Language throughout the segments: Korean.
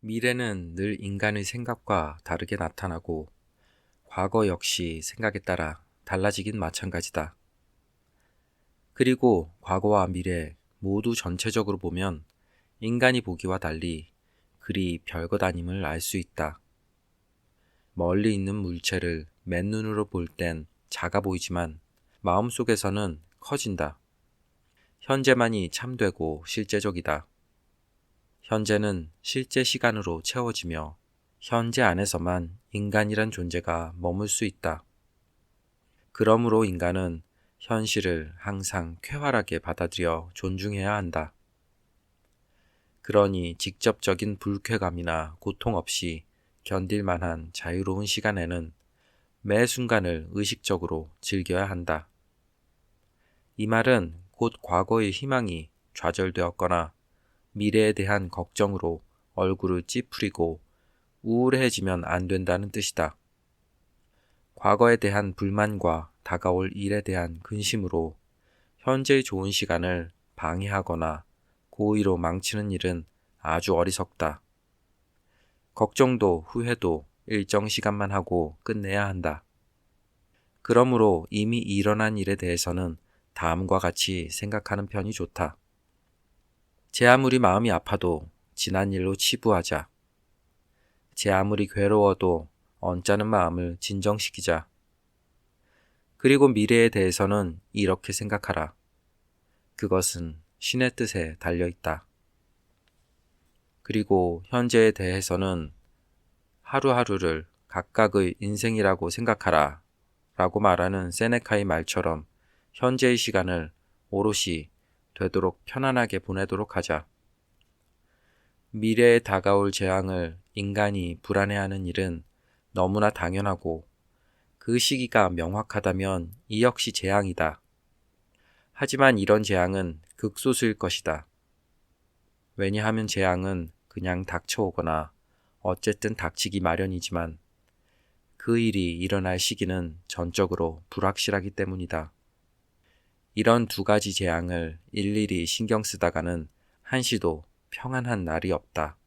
미래는 늘 인간의 생각과 다르게 나타나고 과거 역시 생각에 따라 달라지긴 마찬가지다. 그리고 과거와 미래 모두 전체적으로 보면 인간이 보기와 달리 그리 별것 아님을 알 수 있다. 멀리 있는 물체를 맨눈으로 볼 땐 작아 보이지만 마음속에서는 커진다. 현재만이 참되고 실제적이다. 현재는 실제 시간으로 채워지며 현재 안에서만 인간이란 존재가 머물 수 있다. 그러므로 인간은 현실을 항상 쾌활하게 받아들여 존중해야 한다. 그러니 직접적인 불쾌감이나 고통 없이 견딜 만한 자유로운 시간에는 매 순간을 의식적으로 즐겨야 한다. 이 말은 곧 과거의 희망이 좌절되었거나 미래에 대한 걱정으로 얼굴을 찌푸리고 우울해지면 안 된다는 뜻이다. 과거에 대한 불만과 다가올 일에 대한 근심으로 현재의 좋은 시간을 방해하거나 고의로 망치는 일은 아주 어리석다. 걱정도 후회도 일정 시간만 하고 끝내야 한다. 그러므로 이미 일어난 일에 대해서는 다음과 같이 생각하는 편이 좋다. 제 아무리 마음이 아파도 지난 일로 치부하자. 제 아무리 괴로워도 언짢은 마음을 진정시키자. 그리고 미래에 대해서는 이렇게 생각하라. 그것은 신의 뜻에 달려있다. 그리고 현재에 대해서는 하루하루를 각각의 인생이라고 생각하라 라고 말하는 세네카의 말처럼 현재의 시간을 오롯이 되도록 편안하게 보내도록 하자. 미래에 다가올 재앙을 인간이 불안해하는 일은 너무나 당연하고 그 시기가 명확하다면 이 역시 재앙이다. 하지만 이런 재앙은 극소수일 것이다. 왜냐하면 재앙은 그냥 닥쳐오거나 어쨌든 닥치기 마련이지만 그 일이 일어날 시기는 전적으로 불확실하기 때문이다. 이런 두 가지 재앙을 일일이 신경 쓰다가는 한시도 평안한 날이 없다.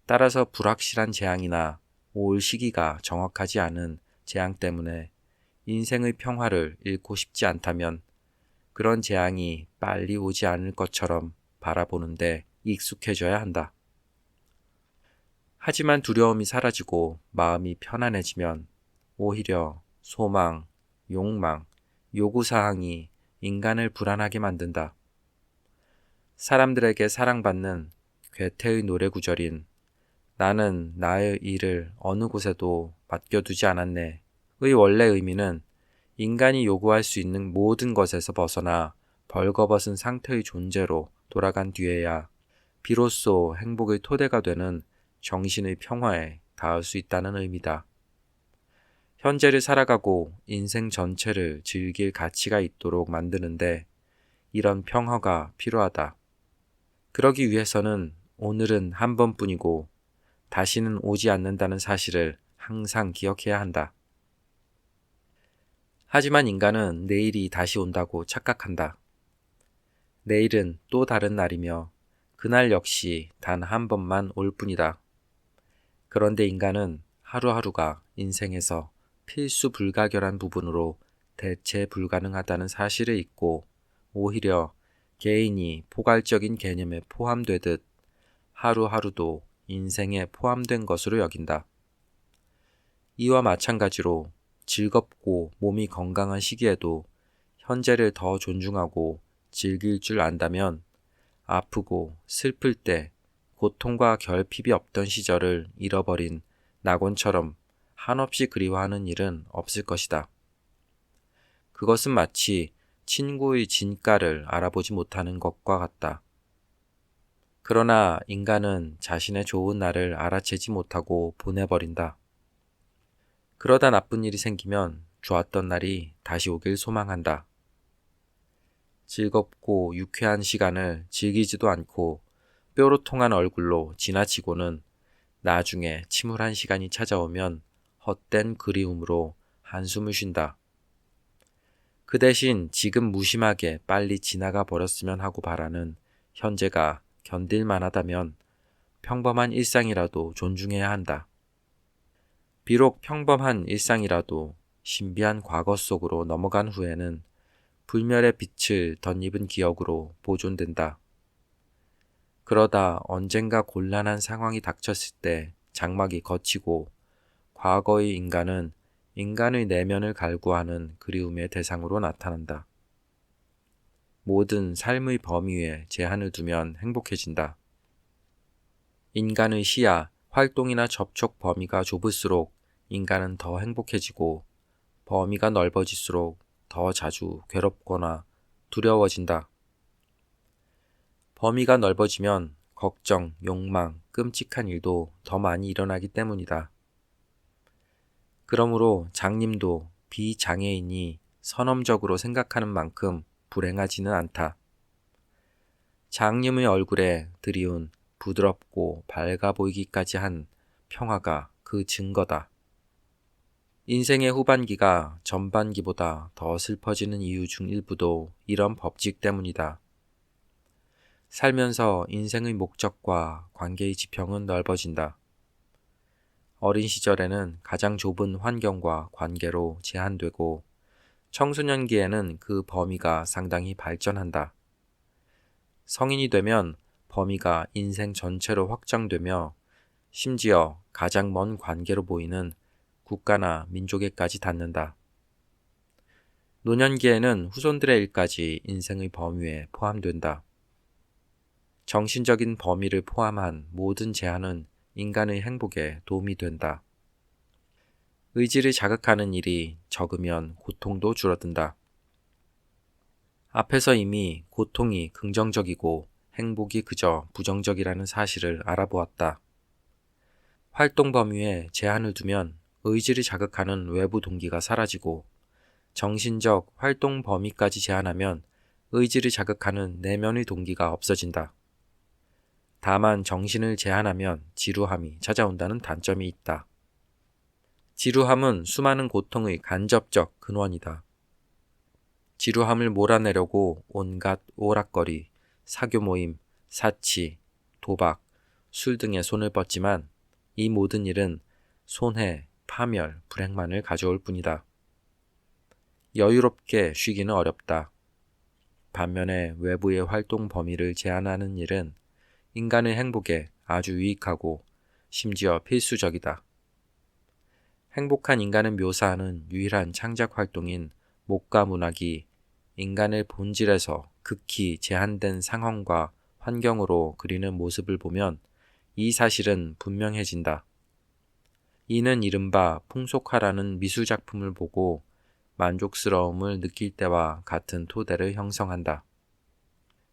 따라서 불확실한 재앙이나 올 시기가 정확하지 않은 재앙 때문에 인생의 평화를 잃고 싶지 않다면 그런 재앙이 빨리 오지 않을 것처럼 바라보는데 익숙해져야 한다. 하지만 두려움이 사라지고 마음이 편안해지면 오히려 소망, 욕망, 요구사항이 인간을 불안하게 만든다. 사람들에게 사랑받는 괴테의 노래 구절인 나는 나의 일을 어느 곳에도 맡겨두지 않았네 의 원래 의미는 인간이 요구할 수 있는 모든 것에서 벗어나 벌거벗은 상태의 존재로 돌아간 뒤에야 비로소 행복의 토대가 되는 정신의 평화에 닿을 수 있다는 의미다. 현재를 살아가고 인생 전체를 즐길 가치가 있도록 만드는데 이런 평화가 필요하다. 그러기 위해서는 오늘은 한 번뿐이고 다시는 오지 않는다는 사실을 항상 기억해야 한다. 하지만 인간은 내일이 다시 온다고 착각한다. 내일은 또 다른 날이며 그날 역시 단 한 번만 올 뿐이다. 그런데 인간은 하루하루가 인생에서 필수 불가결한 부분으로 대체 불가능하다는 사실을 잊고 오히려 개인이 포괄적인 개념에 포함되듯 하루하루도 인생에 포함된 것으로 여긴다. 이와 마찬가지로 즐겁고 몸이 건강한 시기에도 현재를 더 존중하고 즐길 줄 안다면 아프고 슬플 때 고통과 결핍이 없던 시절을 잃어버린 낙원처럼 한없이 그리워하는 일은 없을 것이다. 그것은 마치 친구의 진가를 알아보지 못하는 것과 같다. 그러나 인간은 자신의 좋은 날을 알아채지 못하고 보내버린다. 그러다 나쁜 일이 생기면 좋았던 날이 다시 오길 소망한다. 즐겁고 유쾌한 시간을 즐기지도 않고 뾰로통한 얼굴로 지나치고는 나중에 침울한 시간이 찾아오면 헛된 그리움으로 한숨을 쉰다. 그 대신 지금 무심하게 빨리 지나가 버렸으면 하고 바라는 현재가 견딜 만하다면 평범한 일상이라도 존중해야 한다. 비록 평범한 일상이라도 신비한 과거 속으로 넘어간 후에는 불멸의 빛을 덧입은 기억으로 보존된다. 그러다 언젠가 곤란한 상황이 닥쳤을 때 장막이 걷히고 과거의 인간은 인간의 내면을 갈구하는 그리움의 대상으로 나타난다. 모든 삶의 범위 위에 제한을 두면 행복해진다. 인간의 시야, 활동이나 접촉 범위가 좁을수록 인간은 더 행복해지고 범위가 넓어질수록 더 자주 괴롭거나 두려워진다. 범위가 넓어지면 걱정, 욕망, 끔찍한 일도 더 많이 일어나기 때문이다. 그러므로 장님도 비장애인이 선험적으로 생각하는 만큼 불행하지는 않다. 장님의 얼굴에 드리운 부드럽고 밝아 보이기까지 한 평화가 그 증거다. 인생의 후반기가 전반기보다 더 슬퍼지는 이유 중 일부도 이런 법칙 때문이다. 살면서 인생의 목적과 관계의 지평은 넓어진다. 어린 시절에는 가장 좁은 환경과 관계로 제한되고 청소년기에는 그 범위가 상당히 발전한다. 성인이 되면 범위가 인생 전체로 확장되며 심지어 가장 먼 관계로 보이는 국가나 민족에까지 닿는다. 노년기에는 후손들의 일까지 인생의 범위에 포함된다. 정신적인 범위를 포함한 모든 제한은 인간의 행복에 도움이 된다. 의지를 자극하는 일이 적으면 고통도 줄어든다. 앞에서 이미 고통이 긍정적이고 행복이 그저 부정적이라는 사실을 알아보았다. 활동 범위에 제한을 두면 의지를 자극하는 외부 동기가 사라지고 정신적 활동 범위까지 제한하면 의지를 자극하는 내면의 동기가 없어진다. 다만 정신을 제한하면 지루함이 찾아온다는 단점이 있다. 지루함은 수많은 고통의 간접적 근원이다. 지루함을 몰아내려고 온갖 오락거리, 사교 모임, 사치, 도박, 술 등에 손을 뻗지만 이 모든 일은 손해, 파멸, 불행만을 가져올 뿐이다. 여유롭게 쉬기는 어렵다. 반면에 외부의 활동 범위를 제한하는 일은 인간의 행복에 아주 유익하고 심지어 필수적이다. 행복한 인간을 묘사하는 유일한 창작 활동인 목가 문학이 인간의 본질에서 극히 제한된 상황과 환경으로 그리는 모습을 보면 이 사실은 분명해진다. 이는 이른바 풍속화라는 미술작품을 보고 만족스러움을 느낄 때와 같은 토대를 형성한다.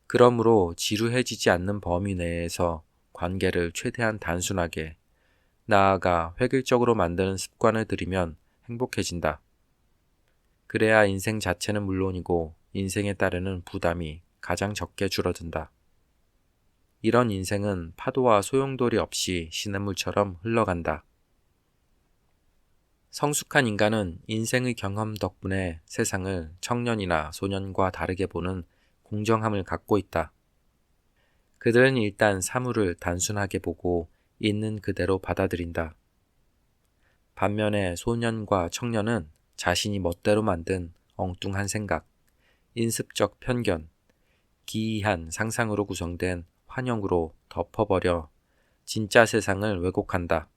그러므로 지루해지지 않는 범위 내에서 관계를 최대한 단순하게, 나아가 획일적으로 만드는 습관을 들이면 행복해진다. 그래야 인생 자체는 물론이고 인생에 따르는 부담이 가장 적게 줄어든다. 이런 인생은 파도와 소용돌이 없이 시냇물처럼 흘러간다. 성숙한 인간은 인생의 경험 덕분에 세상을 청년이나 소년과 다르게 보는 공정함을 갖고 있다. 그들은 일단 사물을 단순하게 보고 있는 그대로 받아들인다. 반면에 소년과 청년은 자신이 멋대로 만든 엉뚱한 생각, 인습적 편견, 기이한 상상으로 구성된 환영으로 덮어버려 진짜 세상을 왜곡한다.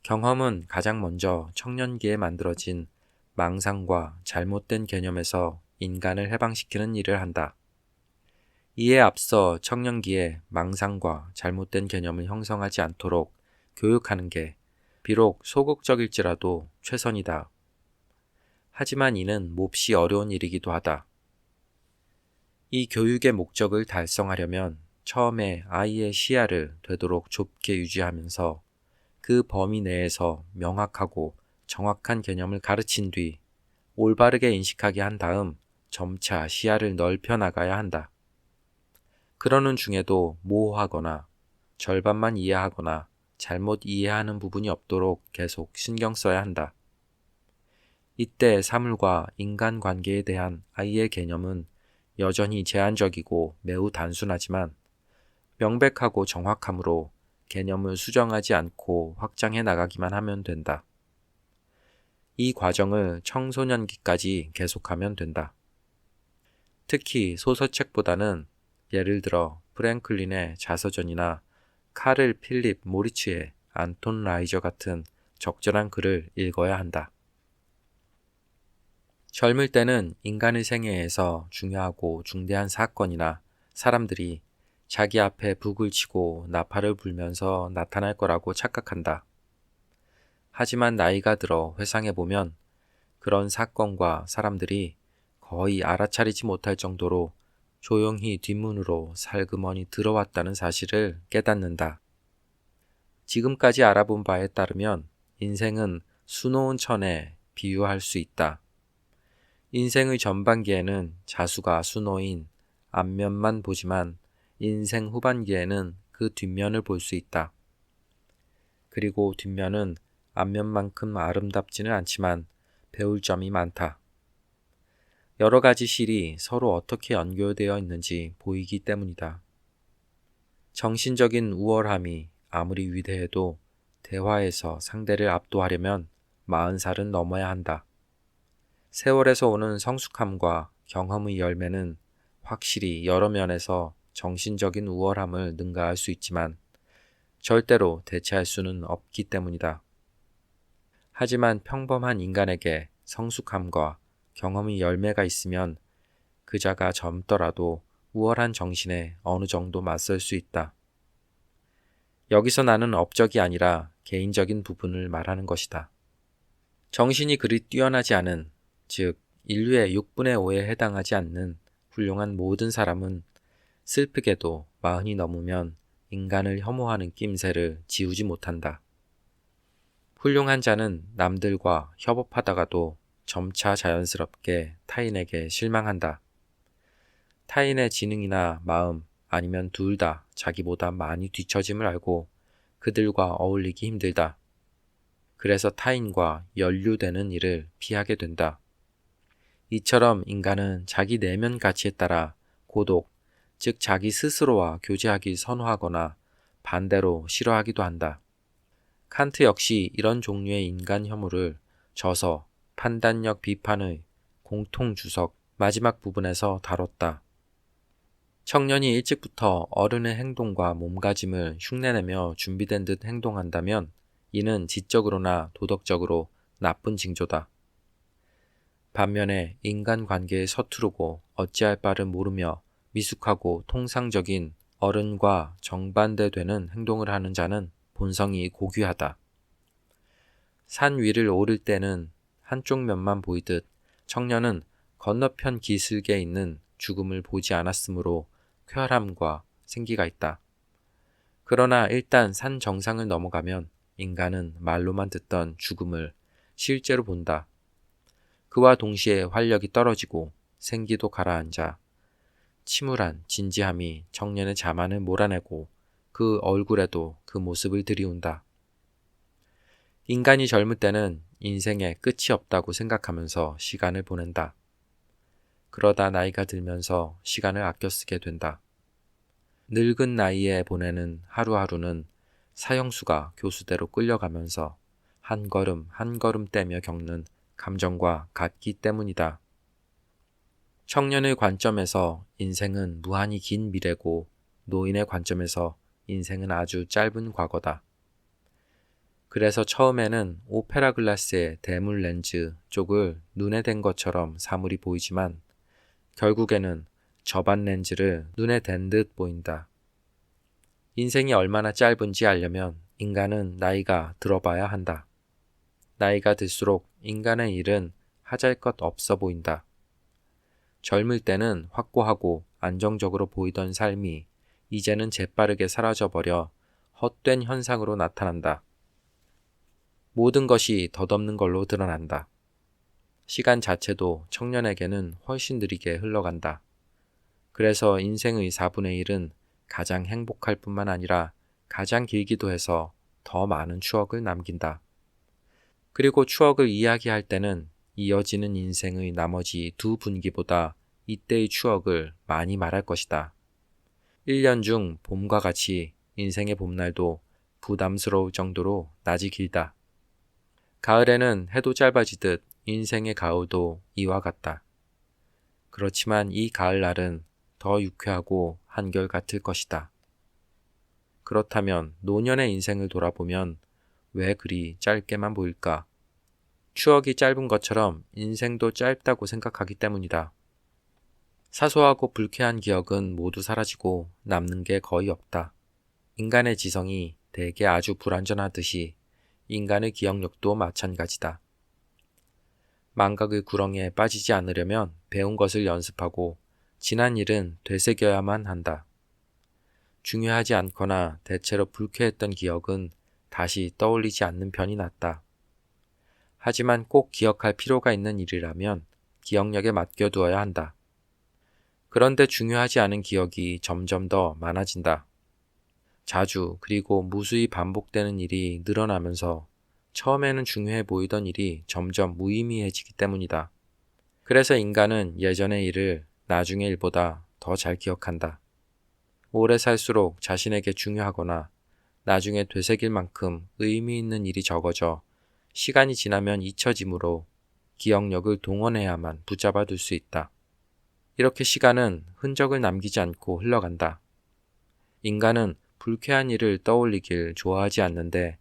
경험은 가장 먼저 청년기에 만들어진 망상과 잘못된 개념에서 인간을 해방시키는 일을 한다. 이에 앞서 청년기에 망상과 잘못된 개념을 형성하지 않도록 교육하는 게 비록 소극적일지라도 최선이다. 하지만 이는 몹시 어려운 일이기도 하다. 이 교육의 목적을 달성하려면 처음에 아이의 시야를 되도록 좁게 유지하면서 그 범위 내에서 명확하고 정확한 개념을 가르친 뒤 올바르게 인식하게 한 다음 점차 시야를 넓혀 나가야 한다. 그러는 중에도 모호하거나 절반만 이해하거나 잘못 이해하는 부분이 없도록 계속 신경 써야 한다. 이때 사물과 인간관계에 대한 아이의 개념은 여전히 제한적이고 매우 단순하지만 명백하고 정확함으로 개념을 수정하지 않고 확장해 나가기만 하면 된다. 이 과정을 청소년기까지 계속하면 된다. 특히 소설책보다는 예를 들어 프랭클린의 자서전이나 카를 필립 모리츠의 안톤 라이저 같은 적절한 글을 읽어야 한다. 젊을 때는 인간의 생애에서 중요하고 중대한 사건이나 사람들이 자기 앞에 북을 치고 나팔을 불면서 나타날 거라고 착각한다. 하지만 나이가 들어 회상해보면 그런 사건과 사람들이 거의 알아차리지 못할 정도로 조용히 뒷문으로 살그머니 들어왔다는 사실을 깨닫는다. 지금까지 알아본 바에 따르면 인생은 수놓은 천에 비유할 수 있다. 인생의 전반기에는 자수가 수놓인 앞면만 보지만 인생 후반기에는 그 뒷면을 볼 수 있다. 그리고 뒷면은 앞면만큼 아름답지는 않지만 배울 점이 많다. 여러 가지 실이 서로 어떻게 연결되어 있는지 보이기 때문이다. 정신적인 우월함이 아무리 위대해도 대화에서 상대를 압도하려면 40살은 넘어야 한다. 세월에서 오는 성숙함과 경험의 열매는 확실히 여러 면에서 정신적인 우월함을 능가할 수 있지만 절대로 대체할 수는 없기 때문이다. 하지만 평범한 인간에게 성숙함과 경험의 열매가 있으면 그자가 젊더라도 우월한 정신에 어느 정도 맞설 수 있다. 여기서 나는 업적이 아니라 개인적인 부분을 말하는 것이다. 정신이 그리 뛰어나지 않은, 즉 인류의 6분의 5에 해당하지 않는 훌륭한 모든 사람은 슬프게도 40이 넘으면 인간을 혐오하는 낌새를 지우지 못한다. 훌륭한 자는 남들과 협업하다가도 점차 자연스럽게 타인에게 실망한다. 타인의 지능이나 마음 아니면 둘 다 자기보다 많이 뒤처짐을 알고 그들과 어울리기 힘들다. 그래서 타인과 연루되는 일을 피하게 된다. 이처럼 인간은 자기 내면 가치에 따라 고독, 즉 자기 스스로와 교제하기 선호하거나 반대로 싫어하기도 한다. 칸트 역시 이런 종류의 인간 혐오를 저서 판단력 비판의 공통주석 마지막 부분에서 다뤘다. 청년이 일찍부터 어른의 행동과 몸가짐을 흉내내며 준비된 듯 행동한다면 이는 지적으로나 도덕적으로 나쁜 징조다. 반면에 인간관계에 서투르고 어찌할 바를 모르며 미숙하고 통상적인 어른과 정반대되는 행동을 하는 자는 본성이 고귀하다. 산 위를 오를 때는 한쪽 면만 보이듯 청년은 건너편 기슭에 있는 죽음을 보지 않았으므로 쾌활함과 생기가 있다. 그러나 일단 산 정상을 넘어가면 인간은 말로만 듣던 죽음을 실제로 본다. 그와 동시에 활력이 떨어지고 생기도 가라앉아 침울한 진지함이 청년의 자만을 몰아내고 그 얼굴에도 그 모습을 들이운다. 인간이 젊을 때는 인생에 끝이 없다고 생각하면서 시간을 보낸다. 그러다 나이가 들면서 시간을 아껴 쓰게 된다. 늙은 나이에 보내는 하루하루는 사형수가 교수대로 끌려가면서 한 걸음 한 걸음 떼며 겪는 감정과 같기 때문이다. 청년의 관점에서 인생은 무한히 긴 미래고 노인의 관점에서 인생은 아주 짧은 과거다. 그래서 처음에는 오페라 글라스의 대물 렌즈 쪽을 눈에 댄 것처럼 사물이 보이지만 결국에는 저반 렌즈를 눈에 댄 듯 보인다. 인생이 얼마나 짧은지 알려면 인간은 나이가 들어봐야 한다. 나이가 들수록 인간의 일은 하잘것 없어 보인다. 젊을 때는 확고하고 안정적으로 보이던 삶이 이제는 재빠르게 사라져버려 헛된 현상으로 나타난다. 모든 것이 덧없는 걸로 드러난다. 시간 자체도 청년에게는 훨씬 느리게 흘러간다. 그래서 인생의 4분의 1은 가장 행복할 뿐만 아니라 가장 길기도 해서 더 많은 추억을 남긴다. 그리고 추억을 이야기할 때는 이어지는 인생의 나머지 두 분기보다 이때의 추억을 많이 말할 것이다. 1년 중 봄과 같이 인생의 봄날도 부담스러울 정도로 낮이 길다. 가을에는 해도 짧아지듯 인생의 가을도 이와 같다. 그렇지만 이 가을날은 더 유쾌하고 한결같을 것이다. 그렇다면 노년의 인생을 돌아보면 왜 그리 짧게만 보일까? 추억이 짧은 것처럼 인생도 짧다고 생각하기 때문이다. 사소하고 불쾌한 기억은 모두 사라지고 남는 게 거의 없다. 인간의 지성이 대개 아주 불완전하듯이 인간의 기억력도 마찬가지다. 망각의 구렁이에 빠지지 않으려면 배운 것을 연습하고 지난 일은 되새겨야만 한다. 중요하지 않거나 대체로 불쾌했던 기억은 다시 떠올리지 않는 편이 낫다. 하지만 꼭 기억할 필요가 있는 일이라면 기억력에 맡겨두어야 한다. 그런데 중요하지 않은 기억이 점점 더 많아진다. 자주 그리고 무수히 반복되는 일이 늘어나면서 처음에는 중요해 보이던 일이 점점 무의미해지기 때문이다. 그래서 인간은 예전의 일을 나중의 일보다 더 잘 기억한다. 오래 살수록 자신에게 중요하거나 나중에 되새길 만큼 의미 있는 일이 적어져 시간이 지나면 잊혀지므로 기억력을 동원해야만 붙잡아 둘 수 있다. 이렇게 시간은 흔적을 남기지 않고 흘러간다. 인간은 불쾌한 일을 떠올리길 좋아하지 않는데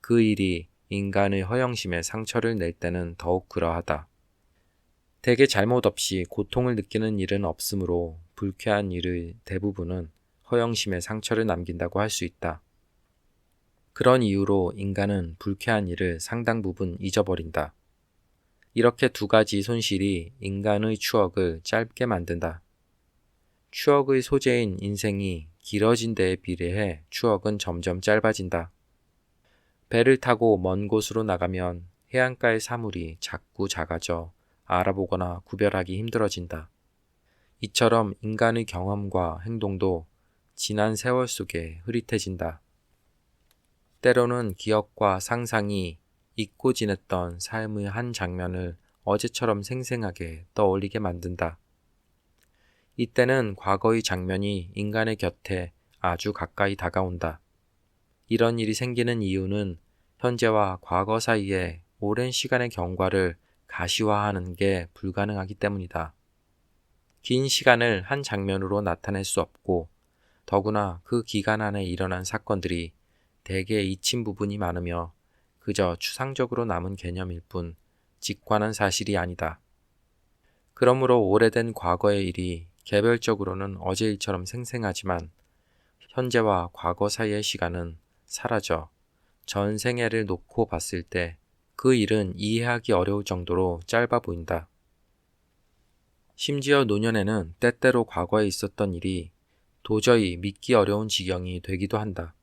그 일이 인간의 허영심에 상처를 낼 때는 더욱 그러하다. 대개 잘못 없이 고통을 느끼는 일은 없으므로 불쾌한 일의 대부분은 허영심에 상처를 남긴다고 할 수 있다. 그런 이유로 인간은 불쾌한 일을 상당 부분 잊어버린다. 이렇게 두 가지 손실이 인간의 추억을 짧게 만든다. 추억의 소재인 인생이 길어진 데에 비례해 추억은 점점 짧아진다. 배를 타고 먼 곳으로 나가면 해안가의 사물이 자꾸 작아져 알아보거나 구별하기 힘들어진다. 이처럼 인간의 경험과 행동도 지난 세월 속에 흐릿해진다. 때로는 기억과 상상이 잊고 지냈던 삶의 한 장면을 어제처럼 생생하게 떠올리게 만든다. 이때는 과거의 장면이 인간의 곁에 아주 가까이 다가온다. 이런 일이 생기는 이유는 현재와 과거 사이에 오랜 시간의 경과를 가시화하는 게 불가능하기 때문이다. 긴 시간을 한 장면으로 나타낼 수 없고 더구나 그 기간 안에 일어난 사건들이 대개 잊힌 부분이 많으며 그저 추상적으로 남은 개념일 뿐 직관한 사실이 아니다. 그러므로 오래된 과거의 일이 개별적으로는 어제 일처럼 생생하지만 현재와 과거 사이의 시간은 사라져 전 생애를 놓고 봤을 때 그 일은 이해하기 어려울 정도로 짧아 보인다. 심지어 노년에는 때때로 과거에 있었던 일이 도저히 믿기 어려운 지경이 되기도 한다.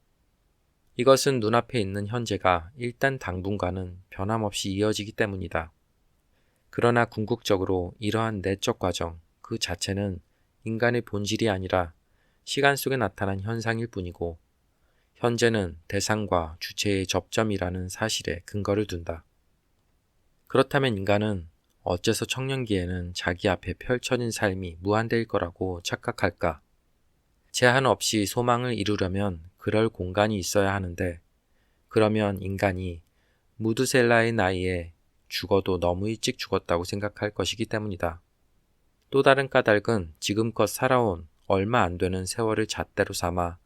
이것은 눈앞에 있는 현재가 일단 당분간은 변함없이 이어지기 때문이다. 그러나 궁극적으로 이러한 내적 과정 그 자체는 인간의 본질이 아니라 시간 속에 나타난 현상일 뿐이고 현재는 대상과 주체의 접점이라는 사실에 근거를 둔다. 그렇다면 인간은 어째서 청년기에는 자기 앞에 펼쳐진 삶이 무한대일 거라고 착각할까? 제한 없이 소망을 이루려면 그럴 공간이 있어야 하는데 그러면 인간이 무드셀라의 나이에 죽어도 너무 일찍 죽었다고 생각할 것이기 때문이다. 또 다른 까닭은 지금껏 살아온 얼마 안 되는 세월을 잣대로 삼아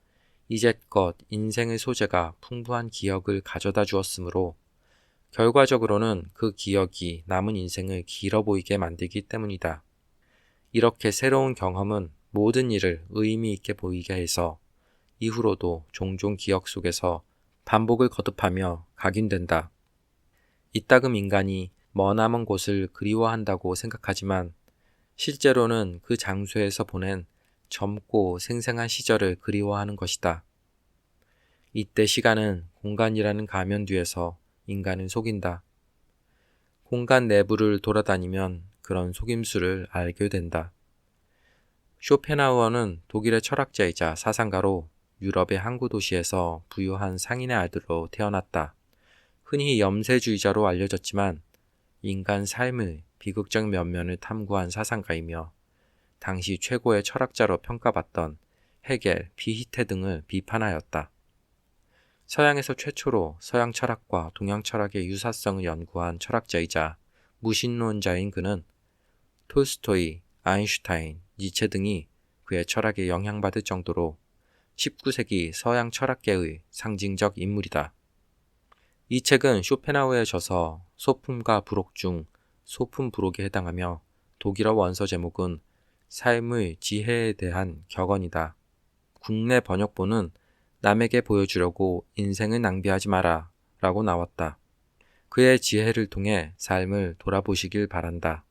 이제껏 인생의 소재가 풍부한 기억을 가져다 주었으므로 결과적으로는 그 기억이 남은 인생을 길어 보이게 만들기 때문이다. 이렇게 새로운 경험은 모든 일을 의미 있게 보이게 해서 이후로도 종종 기억 속에서 반복을 거듭하며 각인된다. 이따금 인간이 머나먼 곳을 그리워한다고 생각하지만 실제로는 그 장소에서 보낸 젊고 생생한 시절을 그리워하는 것이다. 이때 시간은 공간이라는 가면 뒤에서 인간을 속인다. 공간 내부를 돌아다니면 그런 속임수를 알게 된다. 쇼펜하우어는 독일의 철학자이자 사상가로 유럽의 항구 도시에서 부유한 상인의 아들로 태어났다. 흔히 염세주의자로 알려졌지만 인간 삶의 비극적 면면을 탐구한 사상가이며 당시 최고의 철학자로 평가받던 헤겔, 비히테 등을 비판하였다. 서양에서 최초로 서양 철학과 동양 철학의 유사성을 연구한 철학자이자 무신론자인 그는 톨스토이, 아인슈타인, 니체 등이 그의 철학에 영향받을 정도로 19세기 서양 철학계의 상징적 인물이다. 이 책은 쇼펜하우의 저서 소품과 부록 중 소품 부록에 해당하며 독일어 원서 제목은 삶의 지혜에 대한 격언이다. 국내 번역본은 남에게 보여주려고 인생을 낭비하지 마라 라고 나왔다. 그의 지혜를 통해 삶을 돌아보시길 바란다.